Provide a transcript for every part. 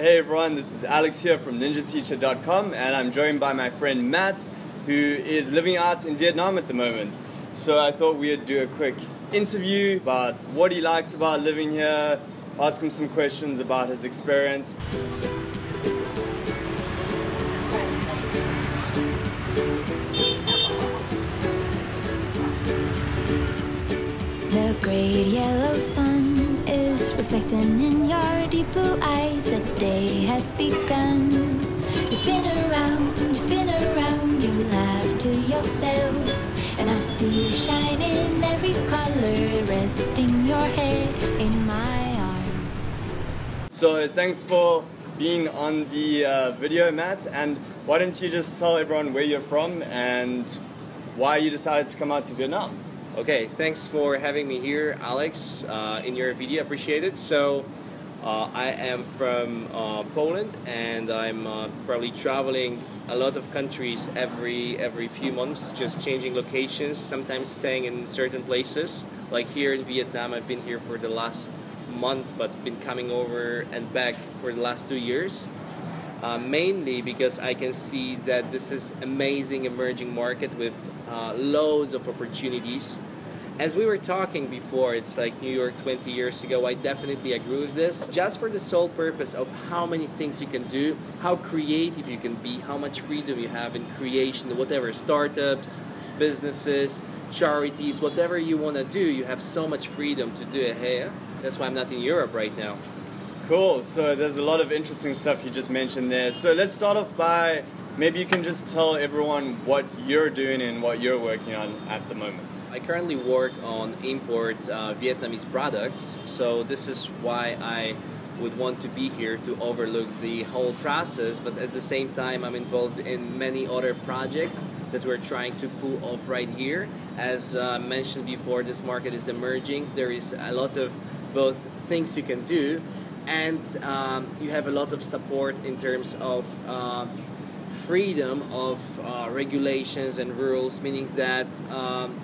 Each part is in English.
Hey everyone, this is Alex here from ninjateacher.com and I'm joined by my friend Matt, who is living out in Vietnam at the moment. So I thought we'd do a quick interview about what he likes about living here, ask him some questions about his experience. The great yellow sun is reflecting in your deep blue eyes. The day has begun. You spin around, you laugh to yourself. And I see you shine in every color, resting your head in my arms. So thanks for being on the video, Matt, and why don't you just tell everyone where you're from and why you decided to come out to Vietnam? Okay, thanks for having me here, Alex, in your video. Appreciate it. So, I am from Poland, and I'm probably traveling a lot of countries every few months, just changing locations, sometimes staying in certain places. Like here in Vietnam, I've been here for the last month, but been coming over and back for the last 2 years. Mainly because I can see that this is amazing emerging market with loads of opportunities. As we were talking before, it's like New York 20 years ago. I definitely agree with this. Just for the sole purpose of how many things you can do, how creative you can be, how much freedom you have in creation, whatever, startups, businesses, charities, whatever you want to do, you have so much freedom to do it here. That's why I'm not in Europe right now. Cool, so there's a lot of interesting stuff you just mentioned there. So let's start off by, maybe you can just tell everyone what you're doing and what you're working on at the moment. I currently work on import Vietnamese products, so this is why I would want to be here to overlook the whole process, but at the same time I'm involved in many other projects that we're trying to pull off right here. As mentioned before, this market is emerging. There is a lot of both things you can do, and you have a lot of support in terms of freedom of regulations and rules, meaning that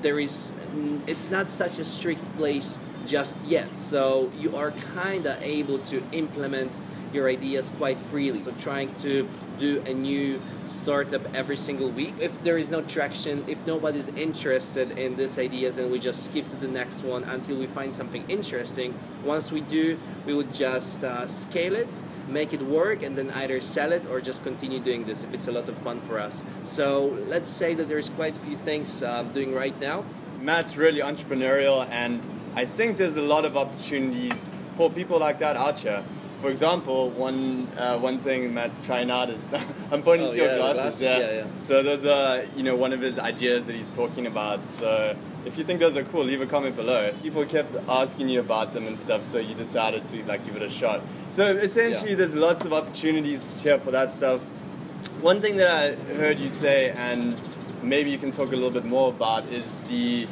it's not such a strict place just yet, so you are kind of able to implement your ideas quite freely. So trying to do a new startup every single week. If there is no traction, if nobody's interested in this idea, then we just skip to the next one until we find something interesting. Once we do, we would just scale it, make it work, and then either sell it or just continue doing this if it's a lot of fun for us. So let's say that there's quite a few things I'm doing right now. Matt's really entrepreneurial, and I think there's a lot of opportunities for people like that out here. For example, one thing Matt's trying out is I'm pointing to your glasses. Yeah. So those are one of his ideas that he's talking about. So if you think those are cool, leave a comment below. People kept asking you about them and stuff, so you decided to give it a shot. So essentially, there's lots of opportunities here for that stuff. One thing that I heard you say, and maybe you can talk a little bit more about, is the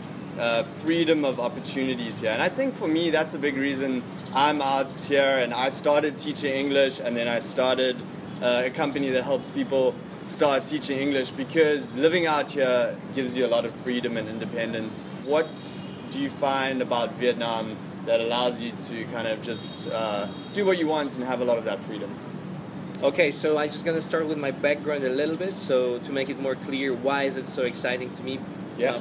freedom of opportunities here. And I think for me, that's a big reason I'm out here, and I started teaching English, and then I started a company that helps people start teaching English, because living out here gives you a lot of freedom and independence. What do you find about Vietnam that allows you to kind of just do what you want and have a lot of that freedom? Okay, so I'm just gonna start with my background a little bit, so to make it more clear, why is it so exciting to me?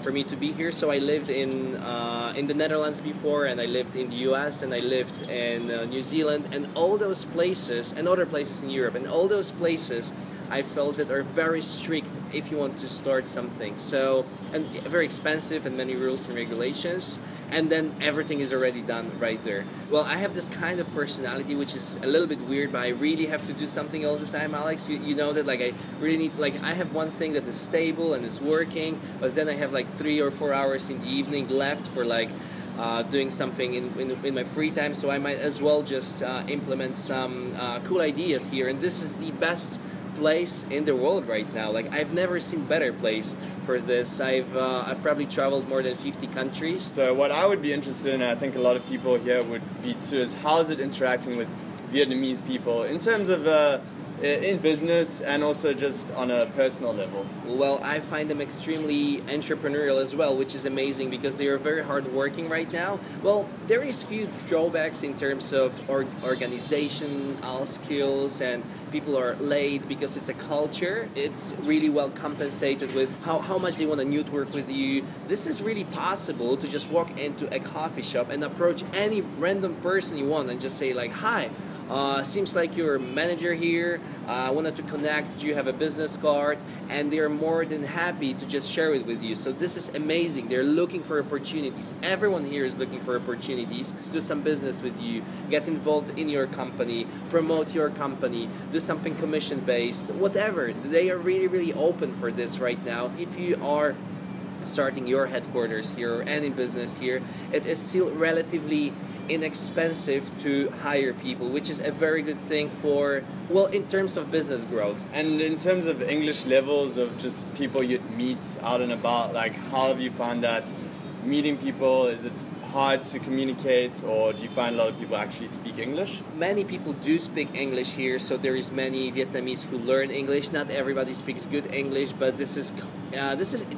For me to be here. So I lived in the Netherlands before, and I lived in the US, and I lived in New Zealand, and all those places, and other places in Europe, and all those places I felt that are very strict if you want to start something. So, and very expensive, and many rules and regulations, and then everything is already done right there. Well, I have this kind of personality which is a little bit weird, but I really have to do something all the time, Alex. You know that, I really need, I have one thing that is stable and it's working, but then I have 3 or 4 hours in the evening left for doing something in my free time, so I might as well just implement some cool ideas here. And this is the best place in the world right now. I've never seen better place for this. I've probably traveled more than 50 countries. So what I would be interested in, and I think a lot of people here would be too, is how is it interacting with Vietnamese people in terms of in business and also just on a personal level? Well, I find them extremely entrepreneurial as well, which is amazing because they are very hard working right now. Well, there is few drawbacks in terms of organizational skills, and people are late because it's a culture. It's really well compensated with how much they want to network with you. This is really possible to just walk into a coffee shop and approach any random person you want and just say like, hi, seems like you're a manager here. I wanted to connect. Do you have a business card? And they're more than happy to just share it with you. So this is amazing. They're looking for opportunities. Everyone here is looking for opportunities to do some business with you, get involved in your company, promote your company, do something commission based, whatever. They are really, really open for this right now. If you are starting your headquarters here or any business here, it is still relatively inexpensive to hire people, which is a very good thing for, well, in terms of business growth. And in terms of English levels of just people you'd meet out and about, like how have you found that meeting people? Is it hard to communicate, or do you find a lot of people actually speak English? Many people do speak English here, so there is many Vietnamese who learn English. Not everybody speaks good English, but this is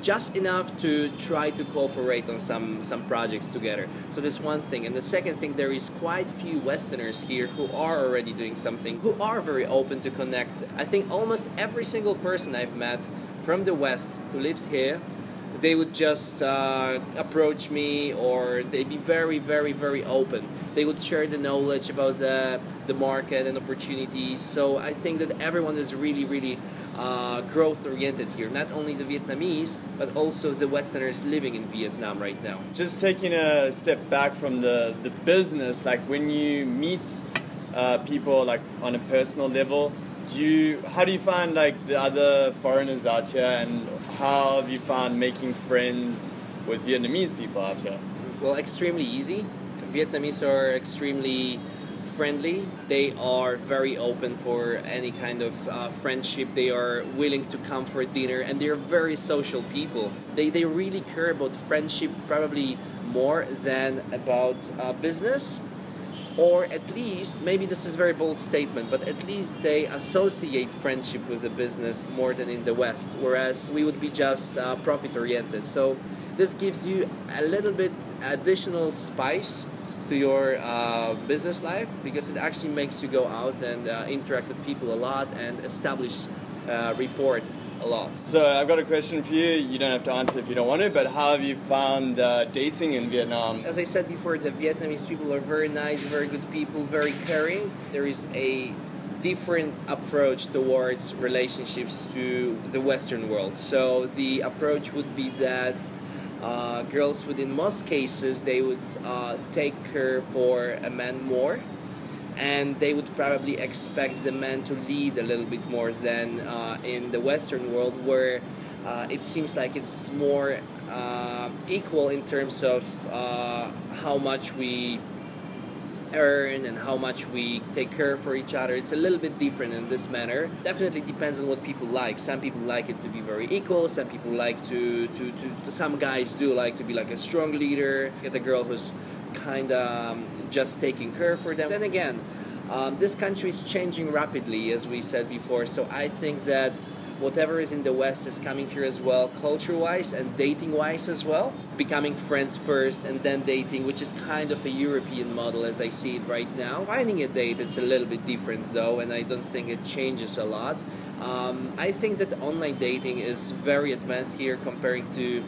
just enough to try to cooperate on some projects together. So that's one thing. And the second thing, there is quite few Westerners here who are already doing something, who are very open to connect. I think almost every single person I've met from the West who lives here, they would just approach me, or they'd be very, very, very open. They would share the knowledge about the market and opportunities. So I think that everyone is really, really growth oriented here. Not only the Vietnamese, but also the Westerners living in Vietnam right now. Just taking a step back from the business, like when you meet people like on a personal level, how do you find like the other foreigners out here, and how have you found making friends with Vietnamese people out here? Well, extremely easy. Vietnamese are extremely friendly. They are very open for any kind of friendship. They are willing to come for dinner, and they're very social people. They really care about friendship probably more than about business. Or at least, maybe this is a very bold statement, but at least they associate friendship with the business more than in the West, whereas we would be just profit-oriented. So this gives you a little bit additional spice to your business life, because it actually makes you go out and interact with people a lot and establish rapport a lot. So I've got a question for you. You don't have to answer if you don't want to, but how have you found dating in Vietnam? As I said before, the Vietnamese people are very nice, very good people, very caring. There is a different approach towards relationships to the Western world. So the approach would be that girls would, in most cases, they would take care for a man more, and they would probably expect the man to lead a little bit more than in the Western world, where it seems like it's more equal in terms of how much we earn and how much we take care for each other. It's a little bit different in this manner. Definitely depends on what people like. Some people like it to be very equal. Some people like some guys do like to be like a strong leader, get a girl who's kind of just taking care for them. Then again, this country is changing rapidly, as we said before, so I think that whatever is in the West is coming here as well, culture-wise and dating-wise as well. Becoming friends first and then dating, which is kind of a European model as I see it right now. Finding a date is a little bit different though, and I don't think it changes a lot. I think that online dating is very advanced here comparing to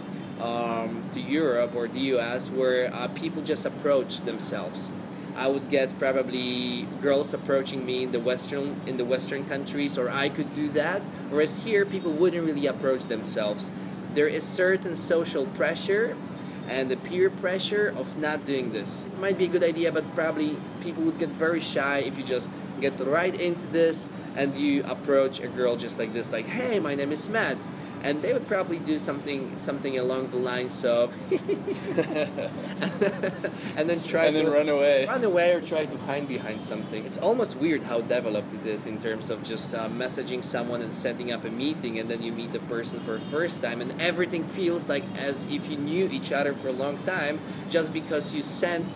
Europe or the US, where people just approach themselves. I would get probably girls approaching me in the Western countries, or I could do that. Whereas here, people wouldn't really approach themselves. There is certain social pressure and the peer pressure of not doing this. It might be a good idea, but probably people would get very shy if you just get right into this and you approach a girl just like this, like, "Hey, my name is Matt." And they would probably do something along the lines of and then run away or try to hide behind something. It's almost weird how developed it is in terms of just messaging someone and setting up a meeting, and then you meet the person for the first time, and everything feels like as if you knew each other for a long time, just because you sent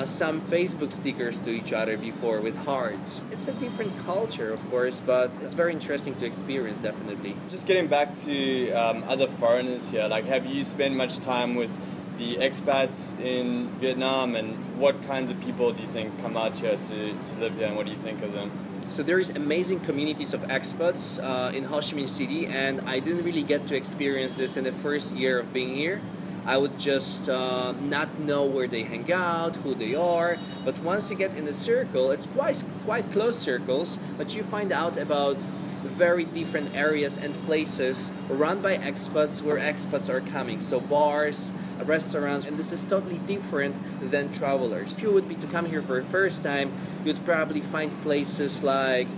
some Facebook stickers to each other before with hearts. It's a different culture, of course, but it's very interesting to experience, definitely. Just getting back to other foreigners here, like have you spent much time with the expats in Vietnam, and what kinds of people do you think come out here to live here, and what do you think of them? So there is amazing communities of expats in Ho Chi Minh City, and I didn't really get to experience this in the first year of being here. I would just not know where they hang out, who they are, but once you get in the circle, it's quite close circles, but you find out about very different areas and places run by expats where expats are coming. So bars, restaurants, and this is totally different than travelers. If you would be to come here for the first time, you'd probably find places like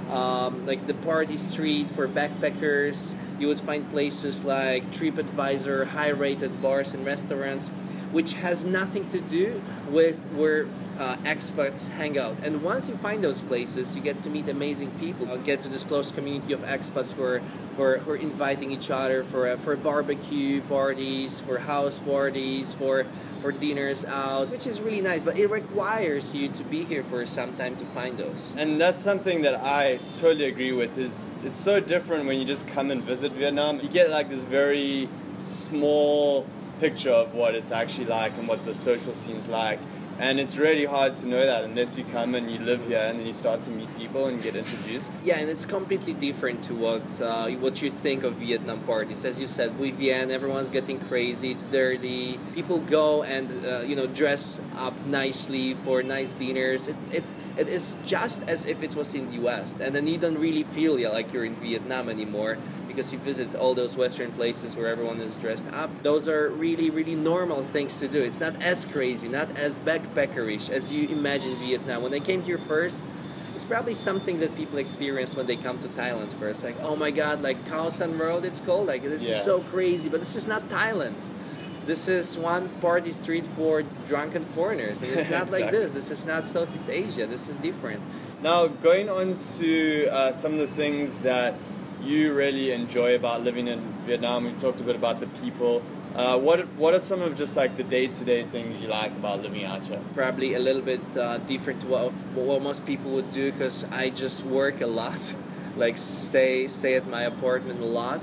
the party street for backpackers. You would find places like TripAdvisor, high-rated bars and restaurants, which has nothing to do with where expats hang out. And once you find those places, you get to meet amazing people. You get to this close community of expats who are inviting each other for barbecue parties, for house parties, for dinners out, which is really nice, but it requires you to be here for some time to find those. And that's something that I totally agree with, is it's so different when you just come and visit Vietnam. You get like this very small picture of what it's actually like and what the social scene's like. And it's really hard to know that unless you come and you live here and then you start to meet people and get introduced. Yeah, and it's completely different to what you think of Vietnam parties. As you said, Bui Vien, everyone's getting crazy, it's dirty. People go and dress up nicely for nice dinners. It is just as if it was in the West, and then you don't really feel like you're in Vietnam anymore, because you visit all those Western places where everyone is dressed up. Those are really, really normal things to do. It's not as crazy, not as backpackerish as you imagine Vietnam. When I came here first, it's probably something that people experience when they come to Thailand first. Like, oh my God, like Khao San Road, it's called. Like, this is so crazy, but this is not Thailand. This is one party street for drunken foreigners, and it's not exactly. like this. This is not Southeast Asia. This is different. Now, going on to some of the things that you really enjoy about living in Vietnam. We talked a bit about the people. What are some of just like the day-to-day things you like about living out here? Probably a little bit different to what most people would do, because I just work a lot, like stay at my apartment a lot.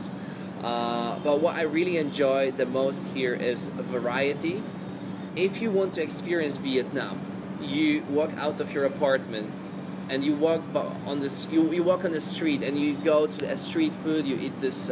But what I really enjoy the most here is variety. If you want to experience Vietnam, you walk out of your apartment and you walk on the street and you go to a street food. You eat this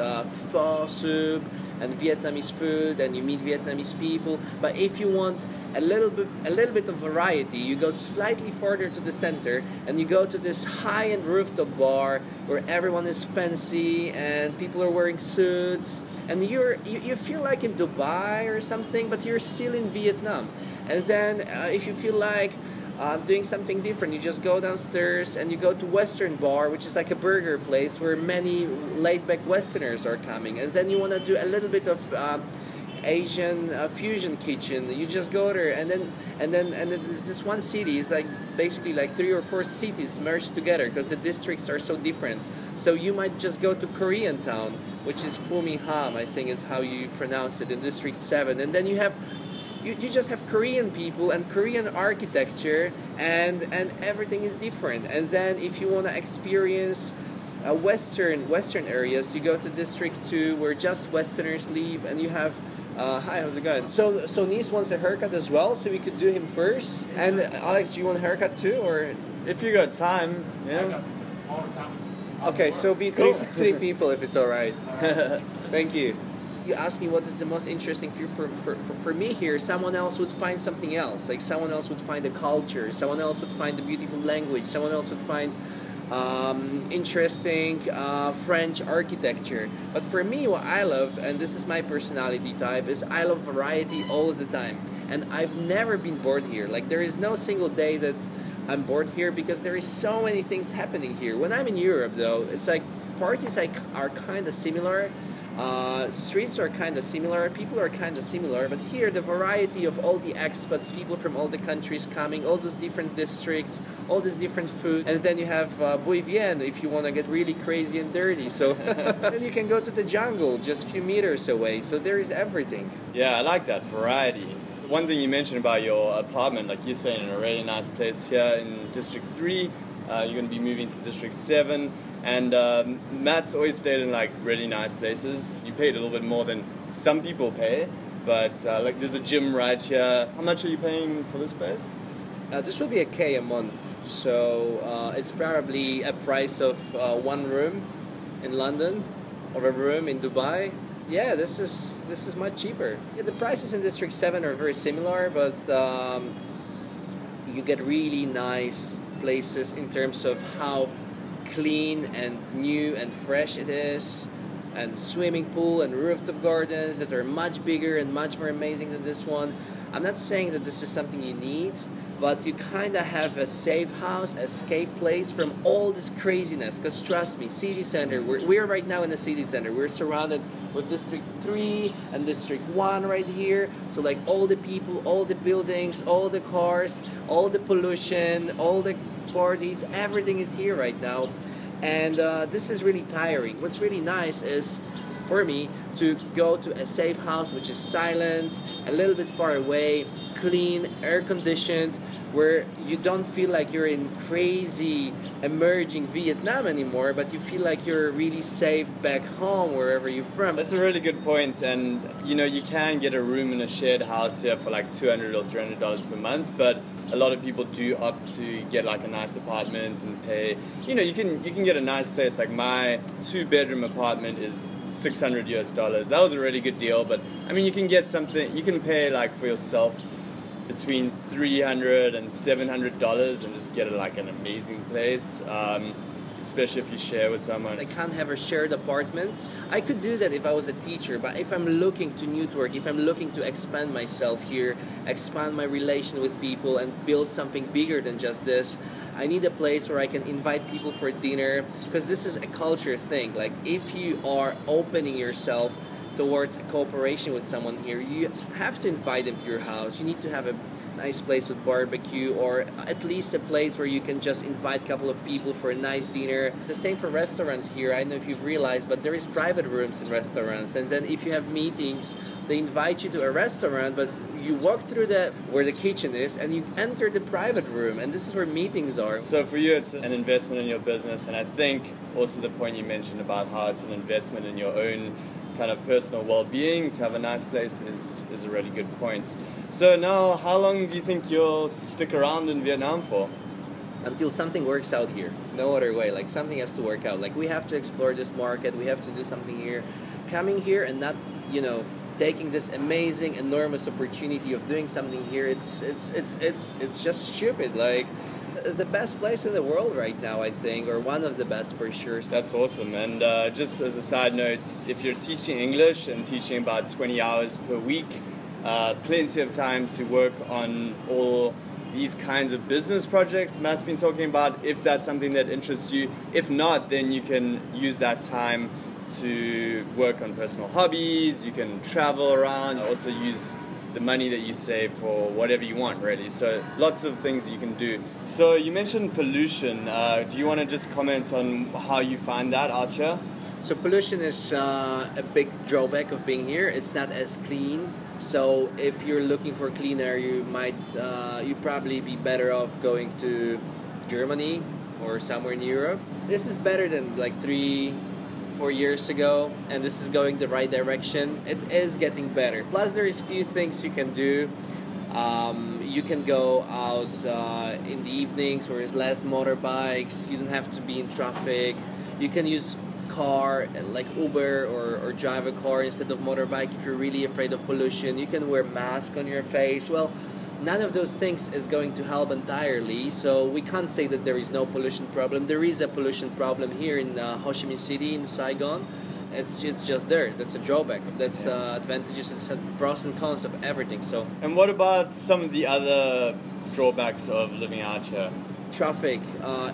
pho soup and Vietnamese food, and you meet Vietnamese people. But if you want a little bit of variety, you go slightly further to the center and you go to this high-end rooftop bar where everyone is fancy and people are wearing suits, and you feel like in Dubai or something, but you're still in Vietnam. And then if you feel like doing something different, you just go downstairs and you go to Western Bar, which is like a burger place where many laid-back Westerners are coming. And then you want to do a little bit of Asian fusion kitchen. You just go there, and then this one city is like basically like 3 or 4 cities merged together because the districts are so different. So you might just go to Korean Town, which is Phu My Ham, I think is how you pronounce it, in District 7, and then you just have Korean people and Korean architecture, and everything is different. And then if you want to experience Western areas, you go to District 2 where just Westerners live, and you have hi, how's it going? So Nis wants a haircut as well, so we could do him first. And Alex, do you want a haircut too, or if you got time? Yeah. All the time. Okay, so be three people if it's all right. Thank you. You ask me what is the most interesting for me here, someone else would find something else. Like someone else would find the culture, someone else would find the beautiful language, someone else would find interesting French architecture. But for me, what I love, and this is my personality type, is I love variety all the time. And I've never been bored here. Like there is no single day that I'm bored here, because there is so many things happening here. When I'm in Europe though, it's like parties are kind of similar. Streets are kind of similar, people are kind of similar, but here the variety of all the expats, people from all the countries coming, all those different districts, all this different food, and then you have Bui Vien if you want to get really crazy and dirty, so then you can go to the jungle just a few meters away, so there is everything. Yeah, I like that variety. one thing you mentioned about your apartment, like you're saying, in a really nice place here in District 3, you're going to be moving to District 7, and Matt's always stayed in like really nice places. You paid a little bit more than some people pay, but like there's a gym right here. How much are you paying for this place? This will be $1,000 a month, so it's probably a price of one room in London or a room in Dubai. Yeah, this is much cheaper. Yeah, the prices in District 7 are very similar, but you get really nice places in terms of how clean and new and fresh it is, and swimming pool and rooftop gardens that are much bigger and much more amazing than this one. I'm not saying that this is something you need, but you kind of have a safe house, escape place from all this craziness. Because trust me, city center, we're right now in the city center. We're surrounded with District 3 and District 1 right here. So like all the people, all the buildings, all the cars, all the pollution, all the parties, everything is here right now. And this is really tiring. What's really nice is, for me, to go to a safe house which is silent, a little bit far away, clean, air-conditioned, where you don't feel like you're in crazy emerging Vietnam anymore, but you feel like you're really safe back home wherever you're from. That's a really good point, and you know, you can get a room in a shared house here for like $200 or $300 per month, but a lot of people do opt to get like a nice apartment and pay, you know, you can get a nice place. Like my 2-bedroom apartment is $600 US. That was a really good deal, but I mean, you can get something, you can pay like for yourself between $300 and $700 and just get like an amazing place, especially if you share with someone. I can't have a shared apartment. I could do that if I was a teacher, but if I'm looking to network, if I'm looking to expand myself here, expand my relation with people and build something bigger than just this, I need a place where I can invite people for dinner, because this is a culture thing. Like if you are opening yourself towards a cooperation with someone here, you have to invite them to your house. You need to have a nice place with barbecue, or at least a place where you can just invite a couple of people for a nice dinner. The same for restaurants here. I don't know if you've realized, but there is private rooms in restaurants, and then if you have meetings, they invite you to a restaurant, but you walk through where the kitchen is and you enter the private room, and this is where meetings are. So for you, it's an investment in your business, and I think also the point you mentioned about how it's an investment in your own kind of personal well-being, to have a nice place is a really good point. So now, how long do you think you'll stick around in Vietnam for? Until something works out here. No other way. Like something has to work out. Like we have to explore this market. We have to do something here. Coming here and not, you know, taking this amazing, enormous opportunity of doing something here. It's just stupid. Like, it's the best place in the world right now, I think, or one of the best for sure. That's awesome. And just as a side note, if you're teaching English and teaching about 20 hours per week, plenty of time to work on all these kinds of business projects Matt's been talking about, if that's something that interests you. If not, then you can use that time to work on personal hobbies. You can travel around, also use the money that you save for whatever you want, really. So lots of things that you can do. So you mentioned pollution. Do you want to just comment on how you find that out here? So pollution is a big drawback of being here. It's not as clean. So if you're looking for clean air, you'd probably be better off going to Germany or somewhere in Europe. This is better than like 3-4 years ago, and this is going the right direction. It is getting better. Plus there is few things you can do. You can go out in the evenings where there's less motorbikes. You don't have to be in traffic. You can use car like Uber or drive a car instead of motorbike if you're really afraid of pollution. You can wear mask on your face. Well, none of those things is going to help entirely, so we can't say that there is no pollution problem. There is a pollution problem here in Ho Chi Minh City, in Saigon. It's just there. That's a drawback. That's advantages and pros and cons of everything. So. And what about some of the other drawbacks of living out here? Traffic.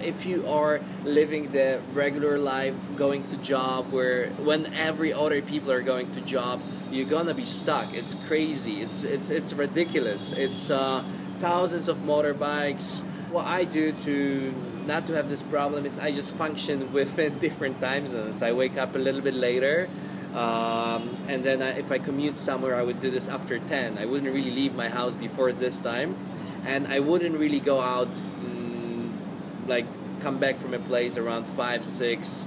If you are living the regular life, going to job, when every other people are going to job, you're gonna be stuck. It's crazy. It's ridiculous. It's thousands of motorbikes. What I do to not to have this problem is I just function within different time zones. I wake up a little bit later. And then if I commute somewhere, I would do this after 10. I wouldn't really leave my house before this time, and I wouldn't really go out, like come back from a place around 5, 6,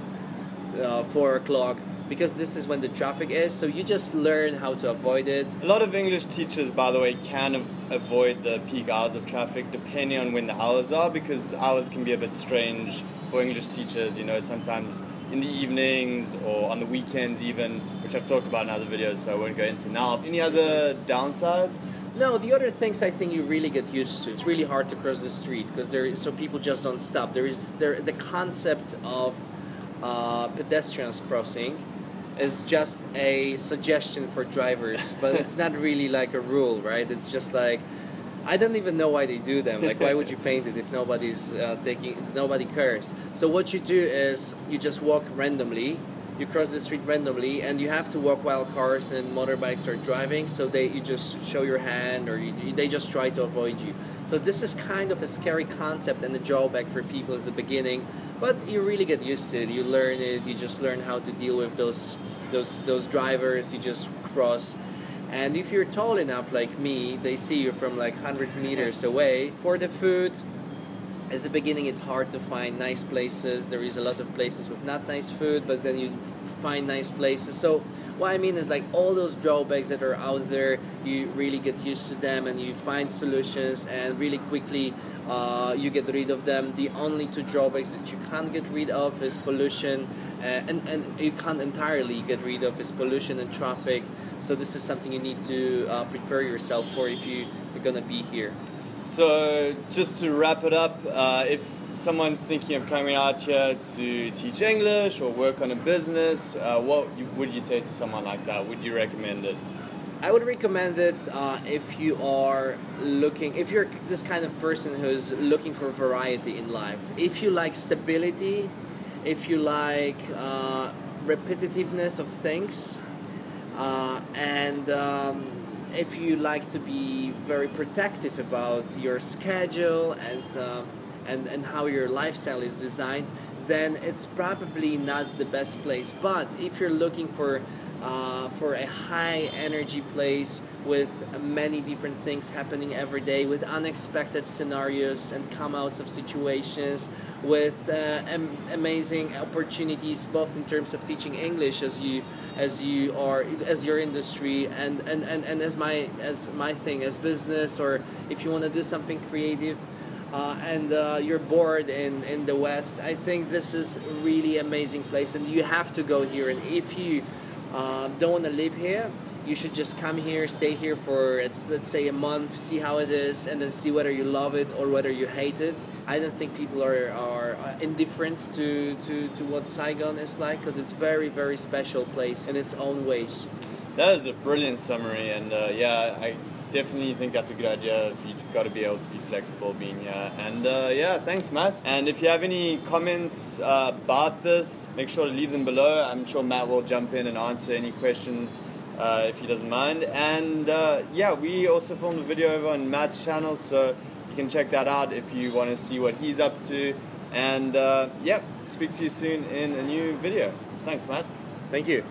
4 o'clock, because this is when the traffic is. So you just learn how to avoid it. A lot of English teachers, by the way, can avoid the peak hours of traffic depending on when the hours are, because the hours can be a bit strange for English teachers, you know, sometimes in the evenings or on the weekends even, which I've talked about in other videos, so I won't go into now. Any other downsides? No, the other things I think you really get used to. It's really hard to cross the street because so people just don't stop. The concept of pedestrians crossing is just a suggestion for drivers, but it's not really like a rule, right? It's just like, I don't even know why they do them. Like, why would you paint it if nobody cares? So what you do is you just walk randomly, you cross the street randomly, and you have to walk while cars and motorbikes are driving. So you just show your hand, or they just try to avoid you. So this is kind of a scary concept and a drawback for people at the beginning, but you really get used to it. You learn it. You just learn how to deal with those drivers. You just cross. And if you're tall enough like me, they see you from like 100 meters away. For the food, at the beginning it's hard to find nice places. There is a lot of places with not nice food, but then you find nice places. So what I mean is, like, all those drawbacks that are out there, you really get used to them and you find solutions, and really quickly you get rid of them. The only two drawbacks that you can't get rid of is pollution, and you can't entirely get rid of is pollution and traffic. So this is something you need to prepare yourself for if you're gonna be here. So just to wrap it up, if someone's thinking of coming out here to teach English or work on a business, what would you say to someone like that? Would you recommend it? I would recommend it if you're this kind of person who's looking for variety in life. If you like stability, if you like repetitiveness of things, and if you like to be very protective about your schedule and how your lifestyle is designed, then it's probably not the best place. But if you're looking for a high energy place with many different things happening every day, with unexpected scenarios and come outs of situations, with amazing opportunities both in terms of teaching English as your industry and as my thing as business, or if you want to do something creative, and you're bored in the West, I think this is a really amazing place and you have to go here. And if you don't want to live here, you should just come here, stay here for let's say a month, see how it is, and then see whether you love it or whether you hate it. I don't think people are indifferent to what Saigon is like, because it's very, very special place in its own ways. That is a brilliant summary, and yeah, I definitely think that's a good idea. You've got to be able to be flexible being here. And yeah, thanks, Matt. And if you have any comments about this, make sure to leave them below. I'm sure Matt will jump in and answer any questions if he doesn't mind. And yeah, we also filmed a video over on Matt's channel, so you can check that out if you want to see what he's up to. And yeah, speak to you soon in a new video. Thanks, Matt. Thank you.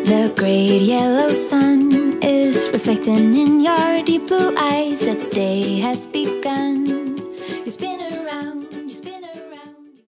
The great yellow sun is reflecting in your deep blue eyes. The day has begun.